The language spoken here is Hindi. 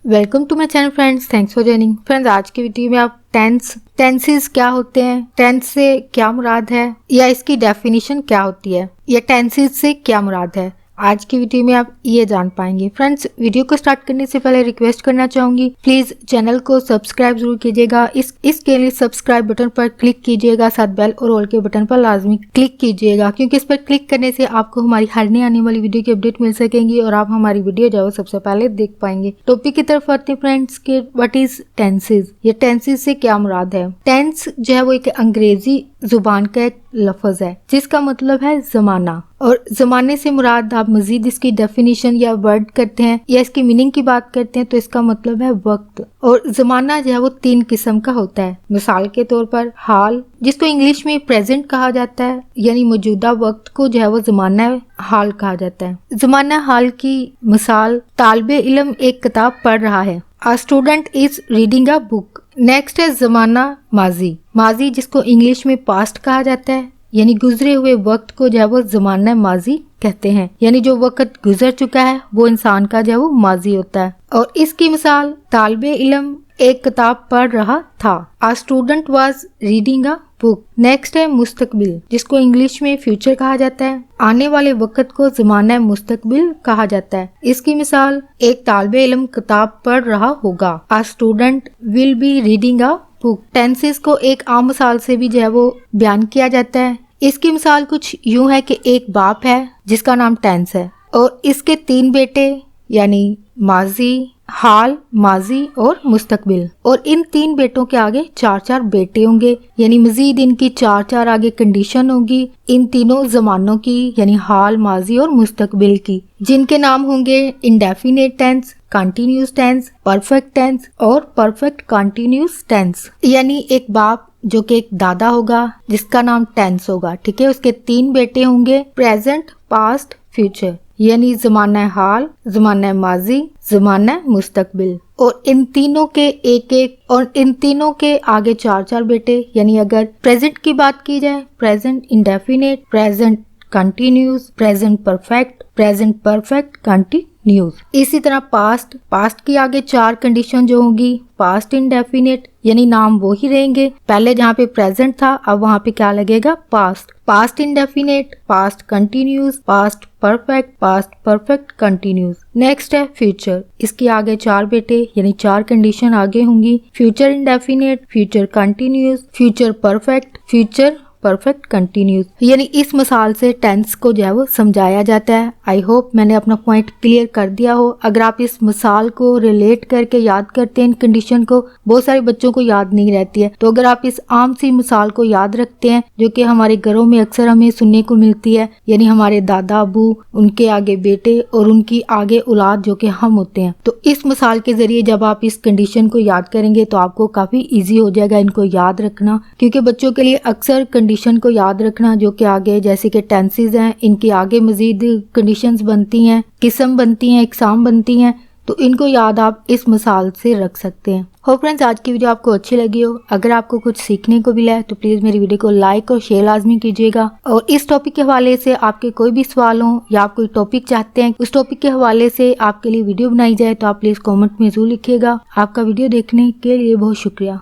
Welcome to my channel friends, thanks for joining. Friends, आज की वीडियो में आप टेंसेस क्या होते हैं, टेंस से क्या मुराद है या इसकी डेफिनेशन क्या होती है या टेंसेस से क्या मुराद है, आज की वीडियो में आप ये जान पाएंगे। फ्रेंड्स, वीडियो को स्टार्ट करने से पहले रिक्वेस्ट करना चाहूंगी, प्लीज चैनल को सब्सक्राइब जरूर कीजिएगा। इसके लिए सब्सक्राइब बटन पर क्लिक कीजिएगा, साथ बेल और ऑल के बटन पर लाजमी क्लिक कीजिएगा, क्योंकि इस पर क्लिक करने से आपको हमारी हर नई आने वाली वीडियो की अपडेट मिल सकेंगी और आप हमारी वीडियो जो सबसे पहले देख पाएंगे। टॉपिक की तरफ आते हैं फ्रेंड्स के व्हाट इज टेंसेज। ये टेंसेज से क्या मुराद है। टेंस जो है वो एक अंग्रेजी जुबान का एक लफ्ज है जिसका मतलब है जमाना, और जमाने से मुराद आप मजीद इसकी डेफिनेशन या वर्ड करते हैं या इसकी मीनिंग की बात करते हैं तो इसका मतलब है वक्त। और जमाना जो है वो 3 किस्म का होता है। मिसाल के तौर पर हाल, जिसको इंग्लिश में प्रेजेंट कहा जाता है, यानी मौजूदा वक्त को जो है वो जमाना हाल कहा जाता है। जमाना हाल की मिसाल, तालिबे इल्म एक किताब पढ़ रहा है, A student is reading a book। Next है जमाना माजी। माजी जिसको इंग्लिश में पास्ट कहा जाता है, यानी गुजरे हुए वक्त को जो है वो जमाना माजी कहते हैं, यानी जो वक्त गुजर चुका है वो इंसान का जो है वो माजी होता है। और इसकी मिसाल, तालिबे इल्म एक किताब पढ़ रहा था, A student was reading a book। Next है मुस्तकबिल, जिसको इंग्लिश में फ्यूचर कहा जाता है, आने वाले वक्त को ज़माना मुस्तकबिल कहा जाता है। इसकी मिसाल, एक तालिबे इल्म किताब पढ़ रहा होगा, A student will be reading a book। Tenses को एक आम मिसाल से भी जो है वो बयान किया जाता है। इसकी मिसाल कुछ यूं है कि एक बाप है जिसका नाम टेंस है और इसके 3 बेटे, यानी माजी, हाल, माजी और मुस्तकबिल, और इन 3 बेटों के आगे 4-4 बेटे होंगे, यानी मजीद इनकी 4-4 आगे कंडीशन होगी इन तीनों जमानों की, यानी हाल, माजी और मुस्तकबिल की, जिनके नाम होंगे indefinite tense, continuous tense, perfect tense और परफेक्ट कंटिन्यूस टेंस। यानी एक बाप जो कि एक दादा होगा जिसका नाम टेंस होगा, ठीक है। उसके 3 बेटे होंगे, प्रेजेंट, पास्ट, फ्यूचर, यानी जमाना हाल, जमाना माजी, जमाना मुस्तकबिल, और इन तीनों के एक और इन तीनों के आगे 4-4 बेटे। यानी अगर प्रेजेंट की बात की जाए, present indefinite, present continuous, present perfect, present perfect continuous. इसी तरह पास्ट की आगे 4 कंडीशन जो होंगी, पास्ट इंडेफिनिट, यानी नाम वो ही रहेंगे, पहले जहाँ पे प्रेजेंट था अब वहाँ पे क्या लगेगा, past. Past indefinite, past continuous, past perfect, past perfect continuous. Next है फ्यूचर, इसके आगे 4 बेटे, यानी 4 कंडीशन आगे होंगी, future indefinite, future continuous, future perfect, future perfect continuous. यानी इस मिसाल से टेंस को जो है वो समझाया जाता है। आई होप मैंने अपना पॉइंट क्लियर कर दिया हो। अगर आप इस मिसाल को रिलेट करके याद करते हैं इन कंडीशन को, बहुत सारे बच्चों को याद नहीं रहती है, तो अगर आप इस आम सी मिसाल को याद रखते हैं जो कि हमारे घरों में अक्सर हमें सुनने को मिलती है, यानी हमारे दादा अबू, उनके आगे बेटे और उनकी आगे औलाद जो कि हम होते हैं, तो इस मिसाल के जरिए जब आप इस कंडीशन को याद करेंगे तो आपको काफी ईजी हो जाएगा इनको याद रखना, क्योंकि बच्चों के लिए अक्सर कंडीशन को याद रखना जो कि आगे जैसे कि टेंसेस हैं, इनके आगे मजीद कंडीशंस बनती हैं, किस्म बनती हैं, इकसाम बनती हैं, तो इनको याद आप इस मिसाल से रख सकते हैं। होप फ्रेंड्स, आज की वीडियो आपको अच्छी लगी हो। अगर आपको कुछ सीखने को मिला है तो प्लीज मेरी वीडियो को लाइक और शेयर लाजमी कीजिएगा, और इस टॉपिक के हवाले से आपके कोई भी सवाल हो या आप कोई टॉपिक चाहते हैं उस टॉपिक के हवाले से आपके लिए वीडियो बनाई जाए तो आप प्लीज कॉमेंट में जरूर लिखिएगा। आपका वीडियो देखने के लिए बहुत शुक्रिया।